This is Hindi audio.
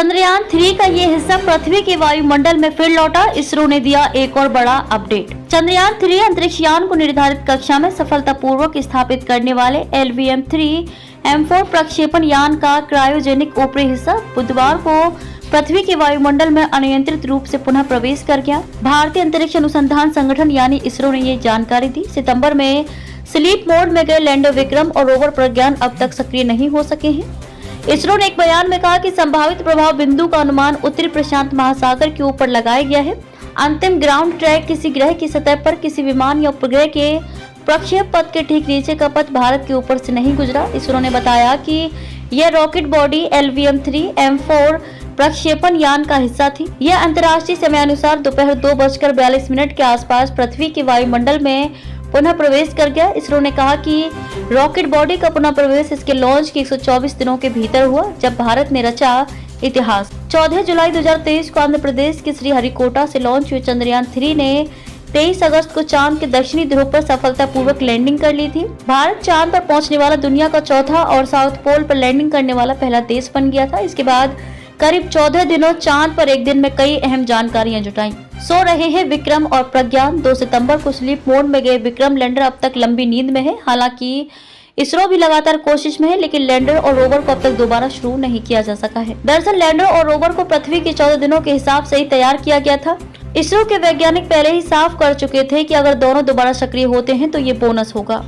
चंद्रयान 3 का ये हिस्सा पृथ्वी के वायुमंडल में फिर लौटा। इसरो ने दिया एक और बड़ा अपडेट। चंद्रयान 3 अंतरिक्ष यान को निर्धारित कक्षा में सफलतापूर्वक स्थापित करने वाले LVM-3M4 प्रक्षेपण यान का क्रायोजेनिक ऊपरी हिस्सा बुधवार को पृथ्वी के वायुमंडल में अनियंत्रित रूप से पुनः प्रवेश कर गया। भारतीय अंतरिक्ष अनुसंधान संगठन यानी इसरो ने ये जानकारी दी। सितंबर में स्लीप मोड में गए लैंडर विक्रम और रोवर प्रज्ञान अब तक सक्रिय नहीं हो सके हैं। इसरो ने एक बयान में कहा कि संभावित प्रभाव बिंदु का अनुमान उत्तरी प्रशांत महासागर के ऊपर लगाया गया है। अंतिम ग्राउंड ट्रैक किसी ग्रह की सतह पर किसी विमान या उपग्रह के प्रक्षेप पथ के ठीक नीचे का पथ भारत के ऊपर से नहीं गुजरा। इसरो ने बताया कि यह रॉकेट बॉडी LVM-3M4 प्रक्षेपण यान का हिस्सा थी। यह अंतर्राष्ट्रीय समयानुसार दोपहर 2:42 के आसपास पृथ्वी के वायुमंडल में पुनः प्रवेश कर गया। इसरो ने कहा कि रॉकेट बॉडी का पुनः प्रवेश इसके लॉन्च के 124 दिनों के भीतर हुआ, जब भारत ने रचा इतिहास। 14 जुलाई 2023 को आंध्र प्रदेश के श्रीहरिकोटा से लॉन्च हुए चंद्रयान 3 ने 23 अगस्त को चांद के दक्षिणी ध्रुव पर सफलतापूर्वक लैंडिंग कर ली थी। भारत चांद पर पहुंचने वाला दुनिया का चौथा और साउथ पोल पर लैंडिंग करने वाला पहला देश बन गया था। इसके बाद करीब 14 दिनों चांद पर एक दिन में कई अहम जानकारियां जुटाई। सो रहे हैं विक्रम और प्रज्ञान। 2 सितंबर को स्लीप मोड में गए विक्रम लैंडर अब तक लंबी नींद में है। हालांकि इसरो भी लगातार कोशिश में है, लेकिन लैंडर और रोवर को अब तक दोबारा शुरू नहीं किया जा सका है। दरअसल लैंडर और रोवर को पृथ्वी के 14 दिनों के हिसाब से ही तैयार किया गया था। इसरो के वैज्ञानिक पहले ही साफ कर चुके थे कि अगर दोनों दोबारा सक्रिय होते हैं तो ये बोनस होगा।